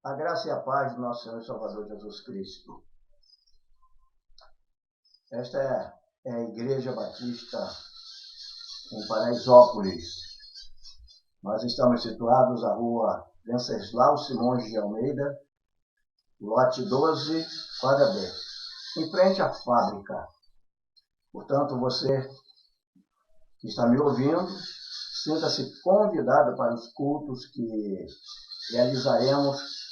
A graça e a paz do nosso Senhor e Salvador Jesus Cristo. Esta é a Igreja Batista em Paraisópolis. Nós estamos situados na rua Venceslau Simões de Almeida, lote 12, quadra B, em frente à fábrica. Portanto, você que está me ouvindo, sinta-se convidado para os cultos que realizaremos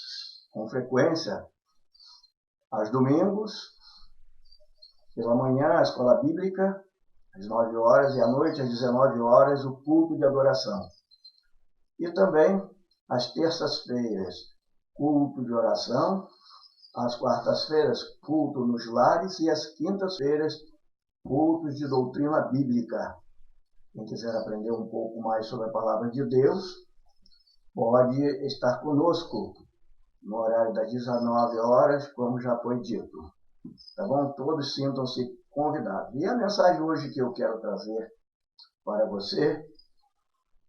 com frequência aos domingos, pela manhã, a escola bíblica, às 9 horas, e à noite, às 19 horas, o culto de adoração. E também, às terças-feiras, culto de oração, às quartas-feiras, culto nos lares, e às quintas-feiras, cultos de doutrina bíblica. Quem quiser aprender um pouco mais sobre a palavra de Deus, pode estar conosco no horário das 19 horas, como já foi dito. Tá bom? Todos sintam-se convidados. E a mensagem hoje que eu quero trazer para você,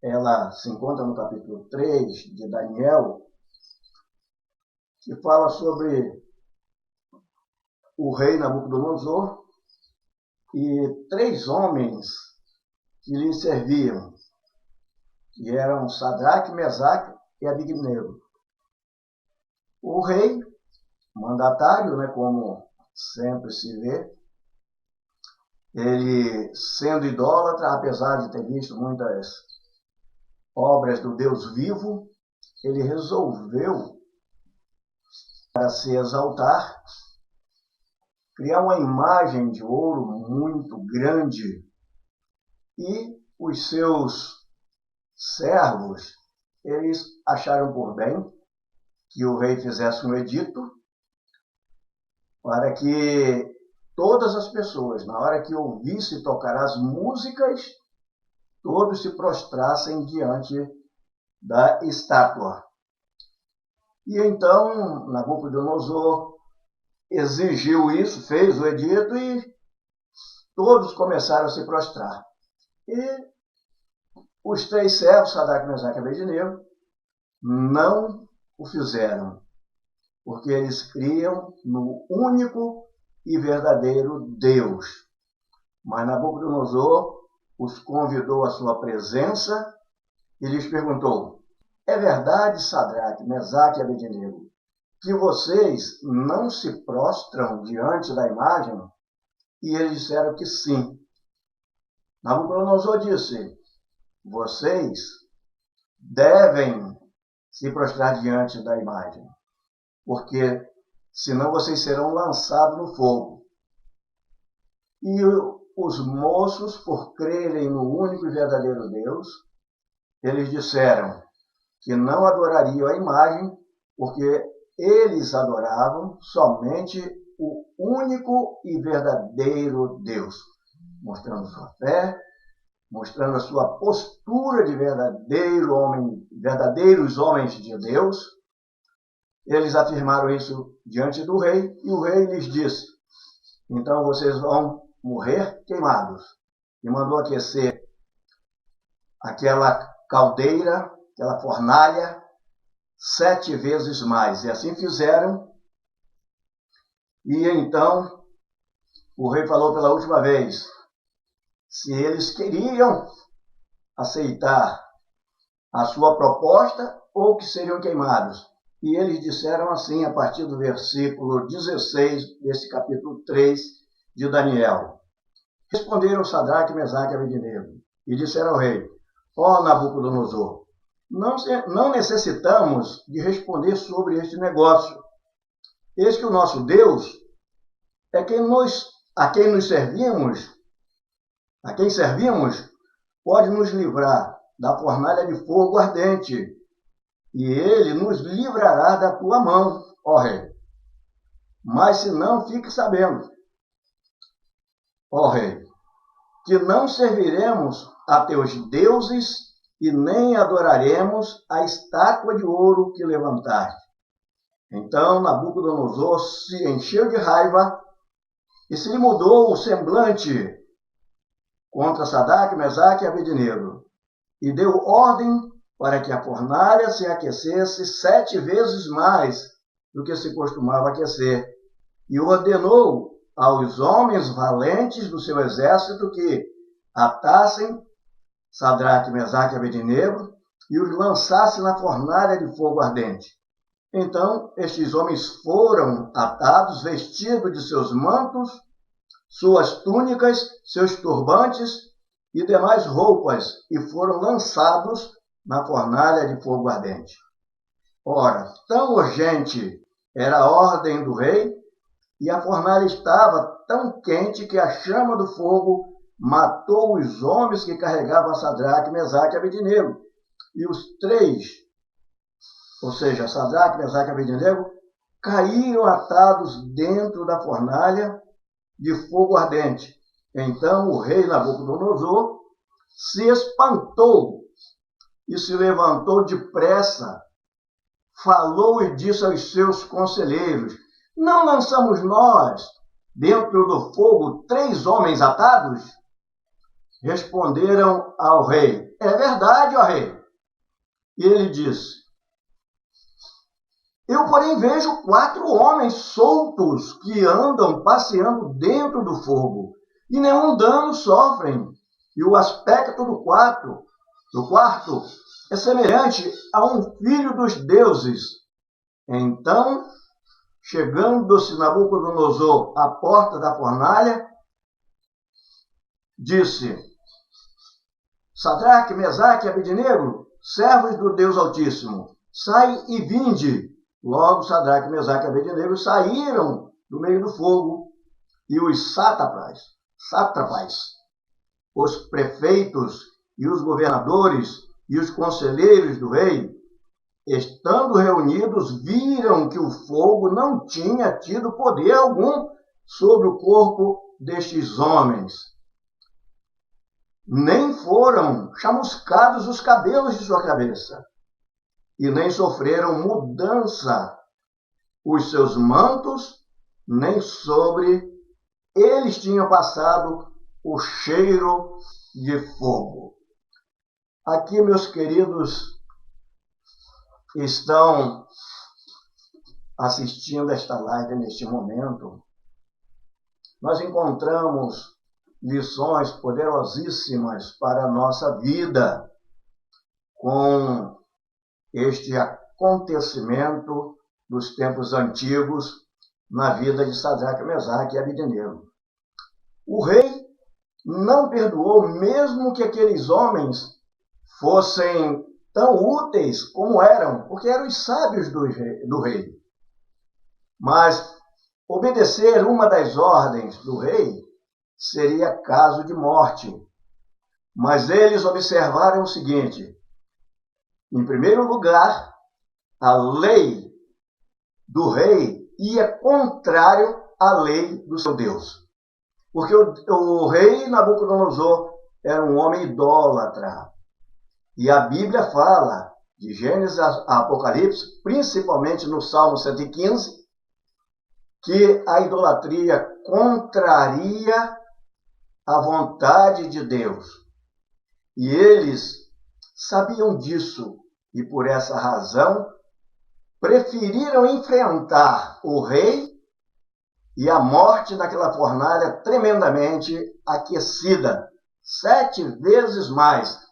ela se encontra no capítulo 3 de Daniel, que fala sobre o rei Nabucodonosor e 3 homens que lhe serviam, que eram Sadraque, Mesaque e Abednego. O rei, mandatário, como sempre se vê, ele sendo idólatra, apesar de ter visto muitas obras do Deus vivo, ele resolveu, para se exaltar, criar uma imagem de ouro muito grande. E os seus servos, eles acharam por bem que o rei fizesse um edito para que todas as pessoas, na hora que ouvisse tocar as músicas, todos se prostrassem diante da estátua. E então Nabucodonosor exigiu isso, fez o edito e todos começaram a se prostrar. E os 3 servos, Sadraque, Mesaque e Abednego, não o fizeram, porque eles criam no único e verdadeiro Deus. Mas Nabucodonosor os convidou à sua presença e lhes perguntou: é verdade, Sadraque, Mesaque e Abednego, que vocês não se prostram diante da imagem? E eles disseram que sim. Nabucodonosor disse: vocês devem se prostrar diante da imagem, porque senão vocês serão lançados no fogo. E os moços, por crerem no único e verdadeiro Deus, eles disseram que não adorariam a imagem, porque eles adoravam somente o único e verdadeiro Deus, mostrando sua fé, mostrando a sua postura de verdadeiros homens de Deus. Eles afirmaram isso diante do rei, e o rei lhes disse: então vocês vão morrer queimados. E mandou aquecer aquela caldeira, aquela fornalha, 7 vezes mais. E assim fizeram. E então o rei falou pela última vez se eles queriam aceitar a sua proposta ou que seriam queimados. E eles disseram assim, a partir do versículo 16 desse capítulo 3 de Daniel. Responderam Sadraque, Mesaque e Abednego e disseram ao rei: ó Nabucodonosor, não necessitamos de responder sobre este negócio. Eis que o nosso Deus é a quem servimos, pode nos livrar da fornalha de fogo ardente, e ele nos livrará da tua mão, ó rei. Mas se não, fique sabendo, ó rei, que não serviremos a teus deuses e nem adoraremos a estátua de ouro que levantaste. Então Nabucodonosor se encheu de raiva e se lhe mudou o semblante contra Sadraque, Mesaque e Abednego, e deu ordem para que a fornalha se aquecesse 7 vezes mais do que se costumava aquecer, e ordenou aos homens valentes do seu exército que atassem Sadraque, Mesaque e Abednego e os lançassem na fornalha de fogo ardente. Então estes homens foram atados, vestidos de seus mantos, suas túnicas, seus turbantes e demais roupas, e foram lançados na fornalha de fogo ardente. Ora, tão urgente era a ordem do rei, e a fornalha estava tão quente que a chama do fogo matou os homens que carregavam Sadraque, Mesaque e Abednego. E os 3, ou seja, Sadraque, Mesaque e Abednego, caíram atados dentro da fornalha de fogo ardente. Então o rei Nabucodonosor se espantou e se levantou depressa, falou e disse aos seus conselheiros: não lançamos nós dentro do fogo 3 homens atados? Responderam ao rei: é verdade, ó rei. E ele disse: eu, porém, vejo 4 homens soltos que andam passeando dentro do fogo, e nenhum dano sofrem. E o aspecto do quarto é semelhante a um filho dos deuses. Então, chegando-se Nabucodonosor à porta da fornalha, disse: Sadraque, Mesaque e Abednego, servos do Deus Altíssimo, sai e vinde. Logo Sadraque, Mesaque e Abednego saíram do meio do fogo, e os sátrapas, os prefeitos e os governadores e os conselheiros do rei, estando reunidos, viram que o fogo não tinha tido poder algum sobre o corpo destes homens, nem foram chamuscados os cabelos de sua cabeça, e nem sofreram mudança os seus mantos, nem sobre eles tinha passado o cheiro de fogo. Aqui, meus queridos, estão assistindo esta live neste momento, nós encontramos lições poderosíssimas para a nossa vida com este acontecimento dos tempos antigos na vida de Sadraque, Mesaque e Abednego. O rei não perdoou, mesmo que aqueles homens fossem tão úteis como eram, porque eram os sábios do rei. Mas obedecer uma das ordens do rei seria caso de morte. Mas eles observaram o seguinte: em primeiro lugar, a lei do rei ia contrário à lei do seu Deus. Porque o rei Nabucodonosor era um homem idólatra. E a Bíblia fala, de Gênesis a Apocalipse, principalmente no Salmo 115, que a idolatria contraria a vontade de Deus. E eles sabiam disso, e por essa razão preferiram enfrentar o rei e a morte daquela fornalha tremendamente aquecida, 7 vezes mais,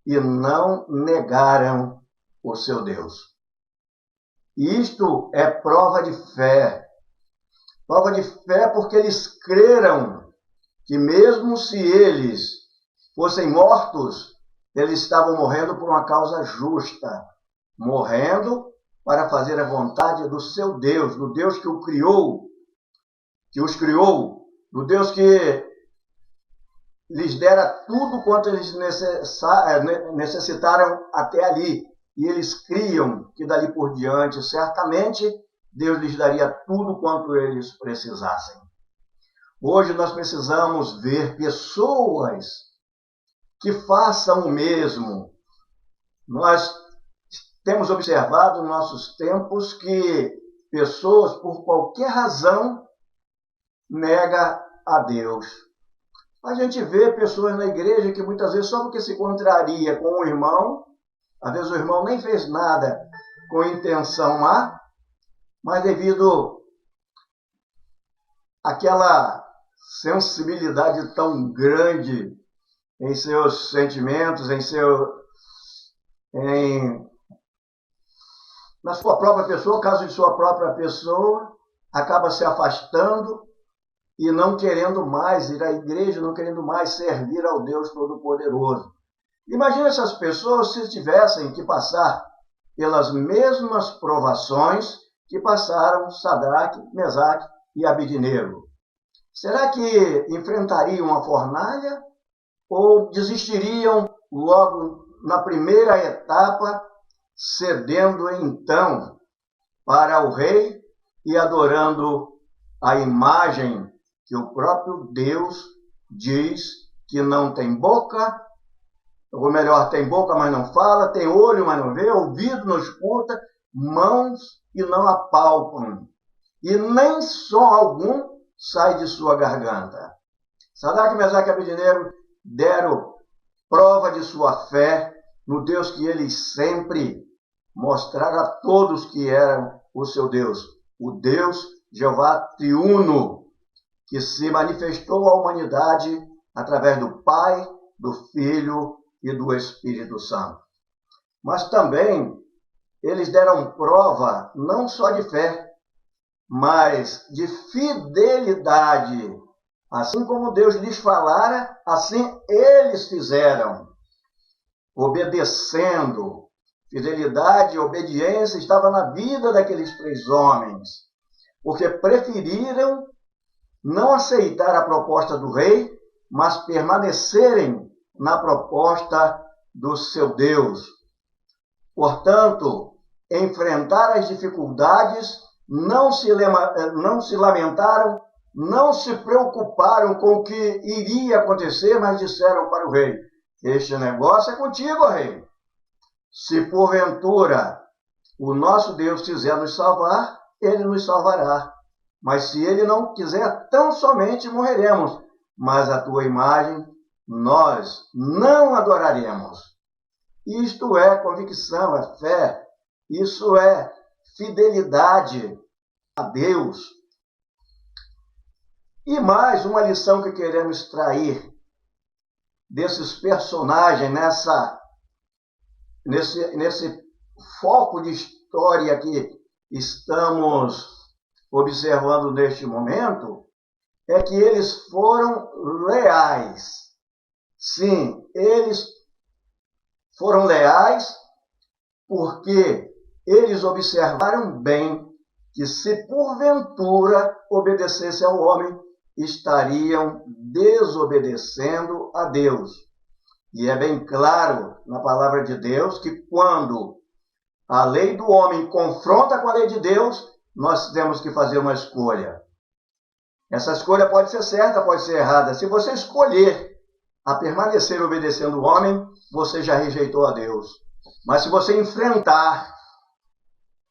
e não negaram o seu Deus. Isto é prova de fé. Prova de fé porque eles creram que mesmo se eles fossem mortos, eles estavam morrendo por uma causa justa, morrendo para fazer a vontade do seu Deus, do Deus que os criou, do Deus que lhes dera tudo quanto eles necessitaram até ali. E eles criam que dali por diante, certamente, Deus lhes daria tudo quanto eles precisassem. Hoje nós precisamos ver pessoas que façam o mesmo. Nós temos observado nos nossos tempos que pessoas, por qualquer razão, negam a Deus. A gente vê pessoas na igreja que muitas vezes, só porque se contraria com o irmão, Às vezes o irmão nem fez nada com intenção má, mas devido àquela sensibilidade tão grande em seus sentimentos, na sua própria pessoa, caso de sua própria pessoa, acaba se afastando e não querendo mais ir à igreja, não querendo mais servir ao Deus Todo-Poderoso. Imagina essas pessoas se tivessem que passar pelas mesmas provações que passaram Sadraque, Mesaque e Abednego. Será que enfrentariam a fornalha ou desistiriam logo na primeira etapa, cedendo então para o rei e adorando a imagem que o próprio Deus diz que não tem boca, ou melhor, tem boca, mas não fala, tem olho, mas não vê, ouvido, não escuta, mãos e não apalpam, e nem som algum sai de sua garganta. Sadraque, Mesaque e Abednego deram prova de sua fé no Deus que eles sempre mostraram a todos que eram o seu Deus, o Deus Jeová Triuno, que se manifestou à humanidade através do Pai, do Filho e do Espírito Santo. Mas também eles deram prova não só de fé, mas de fidelidade. Assim como Deus lhes falara, assim eles fizeram, obedecendo. Fidelidade e obediência estava na vida daqueles 3 homens, porque preferiram não aceitar a proposta do rei, mas permanecerem na proposta do seu Deus. Portanto, enfrentar as dificuldades, não se lamentaram, não se preocuparam com o que iria acontecer, mas disseram para o rei: este negócio é contigo, rei. Se porventura o nosso Deus quiser nos salvar, ele nos salvará. Mas se ele não quiser, tão somente morreremos. Mas a tua imagem nós não adoraremos. Isto é convicção, é fé. Isso é fidelidade a Deus. E mais uma lição que queremos extrair desses personagens, nesse foco de história que estamos observando neste momento, é que eles foram leais. Sim, eles foram leais porque eles observaram bem que se porventura obedecesse ao homem, estariam desobedecendo a Deus. E é bem claro na palavra de Deus que quando a lei do homem confronta com a lei de Deus, nós temos que fazer uma escolha. Essa escolha pode ser certa, pode ser errada. Se você escolher a permanecer obedecendo o homem, você já rejeitou a Deus. Mas se você enfrentar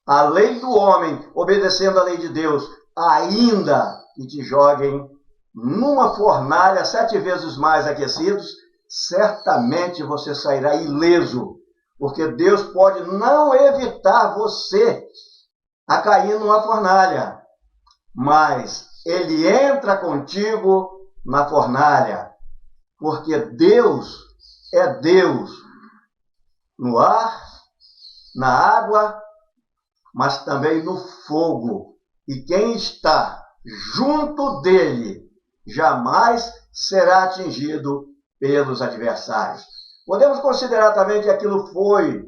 a lei do homem, obedecendo a lei de Deus, ainda que te joguem numa fornalha 7 vezes mais aquecidos, certamente você sairá ileso, porque Deus pode não evitar você a cair numa fornalha, mas ele entra contigo na fornalha, porque Deus é Deus no ar, na água, mas também no fogo. E quem está junto dele jamais será atingido pelos adversários. Podemos considerar também que aquilo foi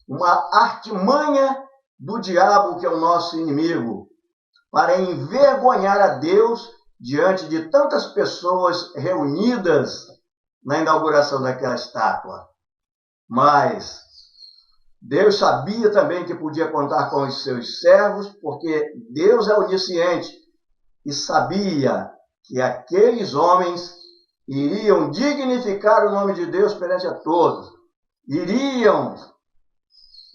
uma artimanha do diabo, que é o nosso inimigo, para envergonhar a Deus diante de tantas pessoas reunidas na inauguração daquela estátua. Mas Deus sabia também que podia contar com os seus servos, porque Deus é onisciente e sabia que aqueles homens iriam dignificar o nome de Deus perante a todos, iriam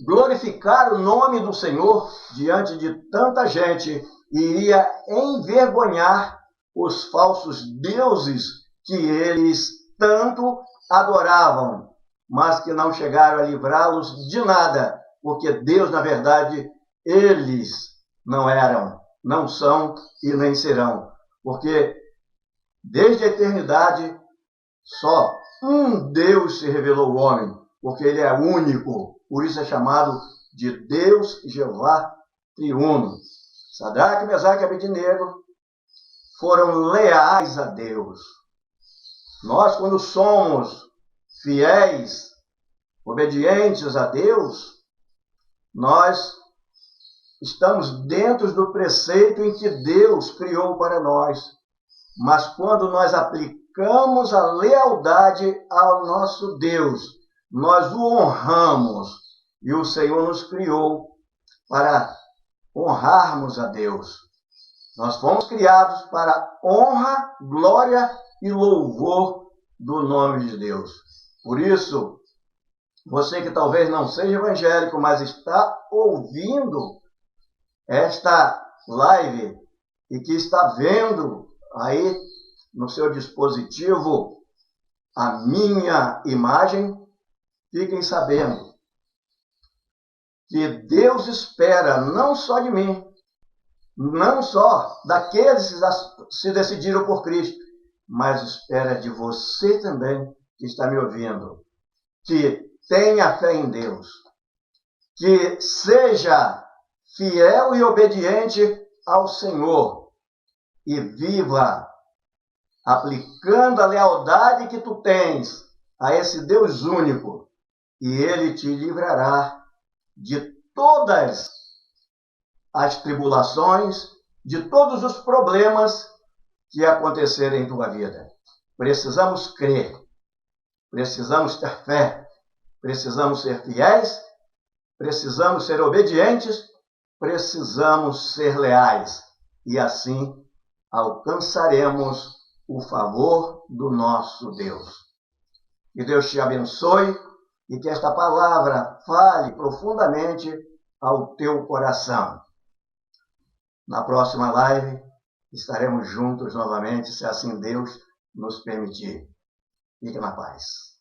glorificar o nome do Senhor diante de tanta gente, iria envergonhar os falsos deuses que eles tanto adoravam. mas que não chegaram a livrá-los de nada, porque Deus, na verdade, eles não eram, não são e nem serão. Porque desde a eternidade, só um Deus se revelou ao homem, porque ele é único. Por isso é chamado de Deus Jeová Triuno. Sadraque, Mesaque e Abednego foram leais a Deus. Nós, quando somos fiéis, obedientes a Deus, nós estamos dentro do preceito em que Deus criou para nós. Mas quando nós aplicamos a lealdade ao nosso Deus, nós o honramos. E o Senhor nos criou para honrarmos a Deus. Nós fomos criados para honra, glória e louvor do nome de Deus. Por isso, você que talvez não seja evangélico, mas está ouvindo esta live e que está vendo aí no seu dispositivo a minha imagem, fiquem sabendo que Deus espera não só de mim, não só daqueles que se decidiram por Cristo, mas espera de você também que está me ouvindo, que tenha fé em Deus, que seja fiel e obediente ao Senhor e viva aplicando a lealdade que tu tens a esse Deus único, e Ele te livrará de todas as tribulações, de todos os problemas que acontecerem em tua vida. Precisamos crer, precisamos ter fé, precisamos ser fiéis, precisamos ser obedientes, precisamos ser leais. E assim alcançaremos o favor do nosso Deus. Que Deus te abençoe e que esta palavra fale profundamente ao teu coração. Na próxima live estaremos juntos novamente, se assim Deus nos permitir. Fique na paz.